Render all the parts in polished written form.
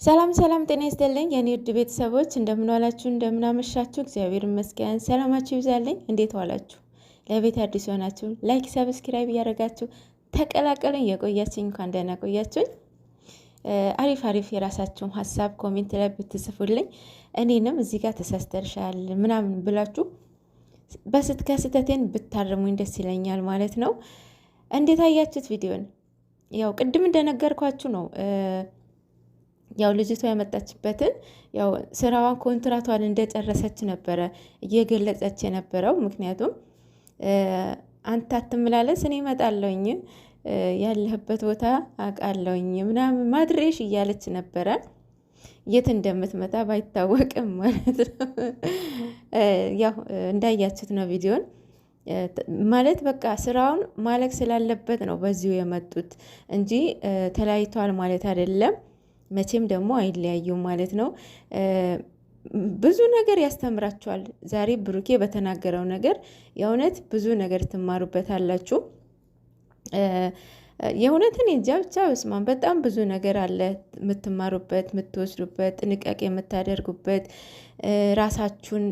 ሰላም ሰላም፣ ጤና ይስጥልኝ የኔ ውድ ቤተሰቦች፣ እንደምን ዋላችሁ? እንደምን አመሻችሁ? እግዚአብሔር ይመስገን። ሰላማችሁ ይብዛልኝ። እንዴት ዋላችሁ? ለቤት አዲስ ሆናችሁ ላይክ፣ ሰብስክራይብ እያደረጋችሁ ተቀላቀሉኝ። የቆያችሁኝ እንኳን ደህና ቆያችሁኝ። አሪፍ አሪፍ የራሳችሁን ሀሳብ ኮሜንት ላይ ብትጽፉልኝ እኔንም እዚህ ጋር ተሳስተርሻል ምናምን ብላችሁ ከስህተቴን ብታርሙኝ ደስ ይለኛል ማለት ነው። እንዴት አያችሁት ቪዲዮን? ያው ቅድም እንደነገርኳችሁ ነው። ያው ልጅቷ ያመጣችበትን ያው ስራዋን ኮንትራቷን እንደጨረሰች ነበረ እየገለጸች የነበረው። ምክንያቱም አንተ አትመላለስ እኔ እመጣለሁኝ ያለህበት ቦታ አውቃለሁኝ ምናምን ማድሬሽ እያለች ነበረ። የት እንደምትመጣ ባይታወቅም ማለት ነው። ያው እንዳያችሁት ነው ቪዲዮን። ማለት በቃ ስራውን ማለቅ ስላለበት ነው በዚሁ የመጡት እንጂ ተለያይቷል ማለት አይደለም። መቼም ደግሞ አይለያዩም ማለት ነው። ብዙ ነገር ያስተምራችኋል። ዛሬ ብሩኬ በተናገረው ነገር የእውነት ብዙ ነገር ትማሩበታላችሁ። የእውነትን እንጃ ብቻ በስማም በጣም ብዙ ነገር አለ የምትማሩበት፣ የምትወስዱበት፣ ጥንቃቄ የምታደርጉበት፣ ራሳችሁን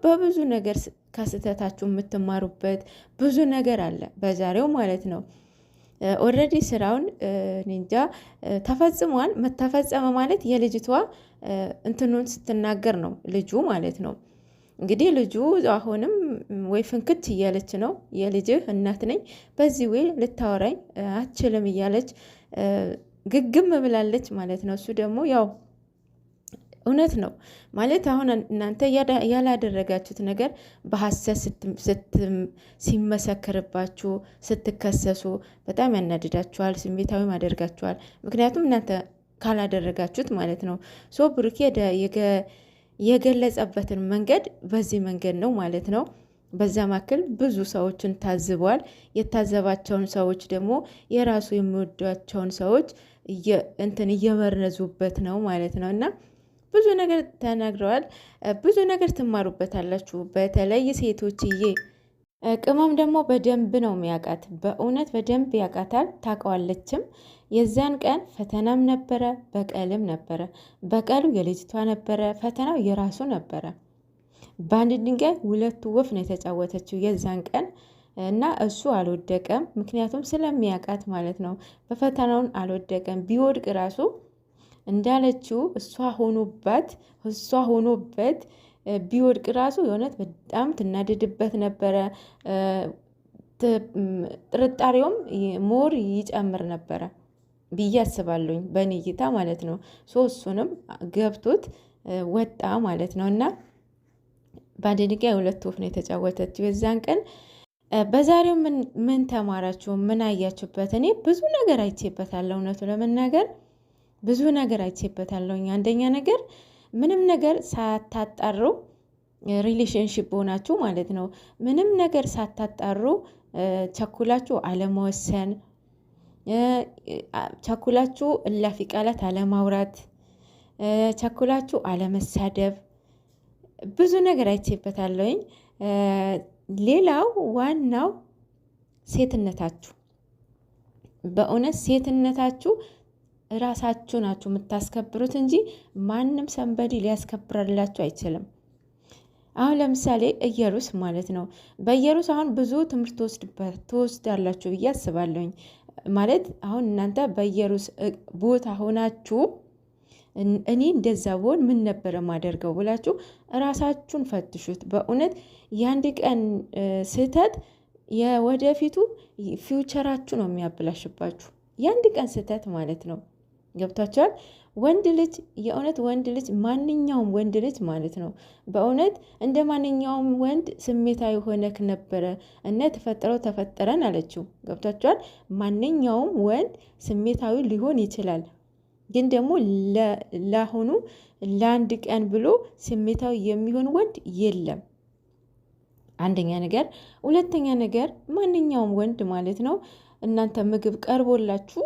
በብዙ ነገር ከስህተታችሁ የምትማሩበት ብዙ ነገር አለ በዛሬው ማለት ነው። ኦልሬዲ ስራውን እንጃ ተፈጽሟል። ተፈጸመ ማለት የልጅቷ እንትኑን ስትናገር ነው ልጁ ማለት ነው። እንግዲህ ልጁ አሁንም ወይ ፍንክች እያለች ነው። የልጅህ እናት ነኝ በዚህ ወይ ልታወራኝ አትችልም እያለች ግግም ብላለች ማለት ነው። እሱ ደግሞ ያው እውነት ነው ማለት አሁን እናንተ ያላደረጋችሁት ነገር በሐሰት ሲመሰክርባችሁ ስትከሰሱ በጣም ያናድዳችኋል፣ ስሜታዊም ያደርጋችኋል። ምክንያቱም እናንተ ካላደረጋችሁት ማለት ነው። ሶ ብሩኬ የገለጸበትን መንገድ በዚህ መንገድ ነው ማለት ነው። በዛ መካከል ብዙ ሰዎችን ታዝቧል። የታዘባቸውን ሰዎች ደግሞ የራሱ የሚወዷቸውን ሰዎች እየመረዙበት ነው ማለት ነው። እና ብዙ ነገር ተናግረዋል። ብዙ ነገር ትማሩበታላችሁ። በተለይ ሴቶችዬ፣ ቅመም ደግሞ በደንብ ነው የሚያውቃት። በእውነት በደንብ ያውቃታል፣ ታውቀዋለችም። የዛን ቀን ፈተናም ነበረ፣ በቀልም ነበረ። በቀሉ የልጅቷ ነበረ፣ ፈተናው የራሱ ነበረ። በአንድ ድንጋይ ሁለቱ ወፍ ነው የተጫወተችው የዛን ቀን እና እሱ አልወደቀም። ምክንያቱም ስለሚያውቃት ማለት ነው። በፈተናውን አልወደቀም። ቢወድቅ ራሱ እንዳለችው እሷ ሆኖበት ቢወድቅ ራሱ የእውነት በጣም ትናደድበት ነበረ። ጥርጣሬውም ሞር ይጨምር ነበረ ብዬ አስባለሁኝ በእኔ እይታ ማለት ነው። እሱንም ገብቶት ወጣ ማለት ነው። እና በአንድ ድንጋይ ሁለት ወፍ ነው የተጫወተችው የዛን ቀን። በዛሬው ምን ተማራችሁ? ምን አያችሁበት? እኔ ብዙ ነገር አይቼበታለሁ እውነቱ ለመናገር ብዙ ነገር አይቼበታለሁኝ። አንደኛ ነገር ምንም ነገር ሳታጣሩ ሪሌሽንሽፕ ሆናችሁ ማለት ነው። ምንም ነገር ሳታጣሩ ቸኩላችሁ አለመወሰን፣ ቸኩላችሁ እላፊ ቃላት አለማውራት፣ ቸኩላችሁ አለመሳደብ፣ ብዙ ነገር አይቼበታለሁኝ። ሌላው ዋናው ሴትነታችሁ፣ በእውነት ሴትነታችሁ ራሳችሁ ናችሁ የምታስከብሩት እንጂ ማንም ሰንበዲ ሊያስከብራላችሁ አይችልም። አሁን ለምሳሌ እየሩስ ማለት ነው። በእየሩስ አሁን ብዙ ትምህርት ትወስዳላችሁ ብዬ አስባለሁኝ። ማለት አሁን እናንተ በእየሩስ ቦታ ሆናችሁ እኔ እንደዛ ብሆን ምን ነበረ ማደርገው ብላችሁ ራሳችሁን ፈትሹት። በእውነት የአንድ ቀን ስህተት የወደፊቱ ፊውቸራችሁ ነው የሚያበላሽባችሁ። የአንድ ቀን ስህተት ማለት ነው። ገብቷቸዋል። ወንድ ልጅ የእውነት ወንድ ልጅ ማንኛውም ወንድ ልጅ ማለት ነው በእውነት እንደ ማንኛውም ወንድ ስሜታዊ ሆነክ ነበረ እና ተፈጠረን አለችው። ገብቷቸዋል። ማንኛውም ወንድ ስሜታዊ ሊሆን ይችላል፣ ግን ደግሞ ለአሁኑ ለአንድ ቀን ብሎ ስሜታዊ የሚሆን ወንድ የለም። አንደኛ ነገር። ሁለተኛ ነገር ማንኛውም ወንድ ማለት ነው እናንተ ምግብ ቀርቦላችሁ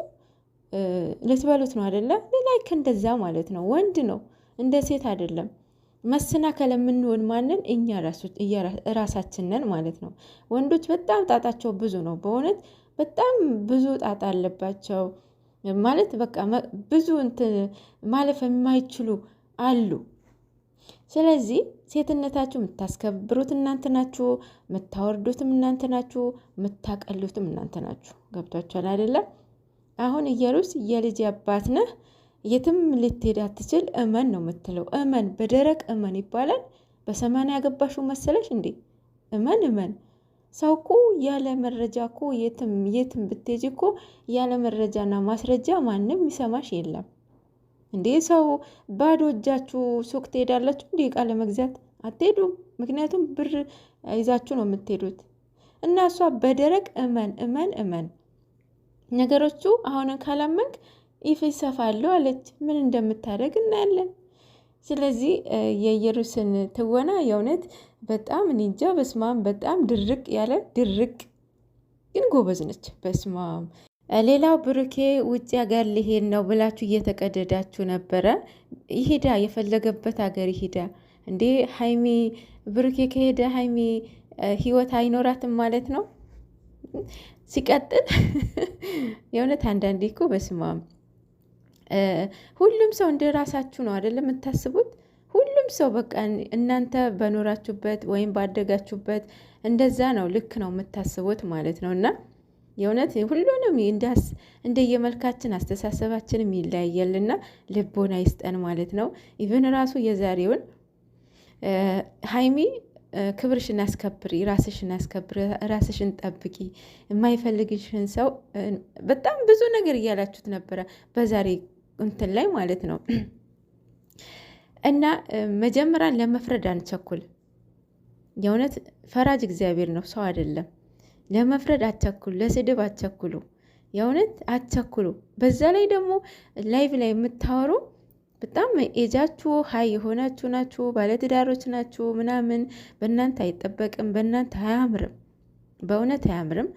ልትበሉት ነው አይደለ? ላይክ እንደዛ ማለት ነው። ወንድ ነው እንደ ሴት አይደለም። መሰናከል የምንሆን ማንን? እኛ ራሳችንን ማለት ነው። ወንዶች በጣም ጣጣቸው ብዙ ነው። በእውነት በጣም ብዙ ጣጣ አለባቸው። ማለት በቃ ብዙ እንትን ማለፍ የማይችሉ አሉ። ስለዚህ ሴትነታችሁ የምታስከብሩት እናንተ ናችሁ፣ የምታወርዱትም እናንተ ናችሁ፣ የምታቀሉትም እናንተ ናችሁ። ገብቷችኋል አይደለም? አሁን እየሩስ የልጅ አባት ነህ፣ የትም ልትሄድ አትችል፣ እመን ነው የምትለው። እመን በደረቅ እመን ይባላል። በሰማንያ ያገባሽው መሰለሽ እንዴ? እመን እመን። ሰው እኮ ያለ መረጃ እኮ የትም ብትሄጂ እኮ ያለ መረጃና ማስረጃ ማንም ይሰማሽ የለም እንዴ። ሰው ባዶ እጃችሁ ሱቅ ትሄዳላችሁ እንዴ? ዕቃ ለመግዛት አትሄዱም። ምክንያቱም ብር ይዛችሁ ነው የምትሄዱት። እና እሷ በደረቅ እመን እመን እመን ነገሮቹ አሁንን ካላመንክ ይፈሰፋሉ አለች። ምን እንደምታደርግ እናያለን። ስለዚህ የኢየሩስን ትወና የእውነት በጣም ኒንጃ በስማም በጣም ድርቅ ያለ ድርቅ ግን ጎበዝ ነች። በስማም ሌላው ብሩኬ ውጭ ሀገር ሊሄድ ነው ብላችሁ እየተቀደዳችሁ ነበረ። ይሄዳ የፈለገበት ሀገር ይሄዳ እንዴ። ሀይሚ ብሩኬ ከሄደ ሀይሚ ህይወት አይኖራትም ማለት ነው። ሲቀጥል የእውነት አንዳንዴ እኮ በስማም ሁሉም ሰው እንደ ራሳችሁ ነው አይደለም የምታስቡት። ሁሉም ሰው በቃ እናንተ በኖራችሁበት ወይም ባደጋችሁበት እንደዛ ነው ልክ ነው የምታስቡት ማለት ነው። እና የእውነት ሁሉንም እንደየመልካችን አስተሳሰባችንም ይለያያልና ልቦና ይስጠን ማለት ነው። ኢቭን ራሱ የዛሬውን ሀይሚ ክብርሽን አስከብሪ፣ ራስሽን አስከብሪ፣ ራስሽን ጠብቂ፣ የማይፈልግሽን ሰው በጣም ብዙ ነገር እያላችሁት ነበረ በዛሬ እንትን ላይ ማለት ነው። እና መጀመሪያን ለመፍረድ አንቸኩል። የእውነት ፈራጅ እግዚአብሔር ነው፣ ሰው አይደለም። ለመፍረድ አቸኩሉ፣ ለስድብ አቸኩሉ፣ የእውነት አቸኩሉ። በዛ ላይ ደግሞ ላይቭ ላይ የምታወሩ በጣም ኤጃችሁ ሀይ የሆናችሁ ናችሁ፣ ባለትዳሮች ናችሁ ምናምን። በእናንተ አይጠበቅም፣ በእናንተ አያምርም፣ በእውነት አያምርም።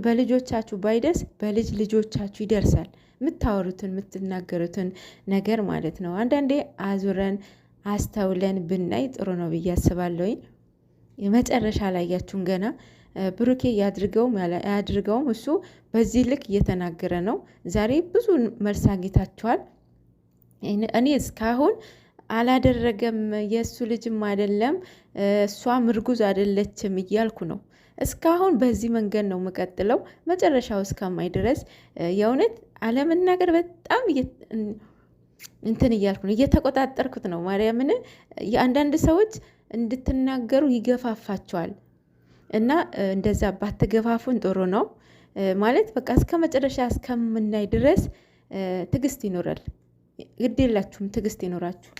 በልጆቻችሁ ባይደርስ በልጅ ልጆቻችሁ ይደርሳል። የምታወሩትን የምትናገሩትን ነገር ማለት ነው። አንዳንዴ አዙረን አስተውለን ብናይ ጥሩ ነው ብዬ አስባለሁኝ። የመጨረሻ ላይ ያችሁን ገና ብሩኬ ያድርገውም እሱ በዚህ ልክ እየተናገረ ነው። ዛሬ ብዙ መልስ አግኝታችኋል። እኔ እስካሁን አላደረገም የእሱ ልጅም አይደለም እሷም እርጉዝ አይደለችም እያልኩ ነው። እስካሁን በዚህ መንገድ ነው የምቀጥለው መጨረሻው እስከማይ ድረስ። የእውነት አለመናገር በጣም እንትን እያልኩ ነው፣ እየተቆጣጠርኩት ነው። ማርያምን የአንዳንድ ሰዎች እንድትናገሩ ይገፋፋቸዋል እና እንደዛ ባትገፋፉን ጥሩ ነው ማለት በቃ እስከ መጨረሻ እስከምናይ ድረስ ትዕግስት ይኖራል። ግድ የላችሁም፣ ትዕግስት ይኖራችሁ።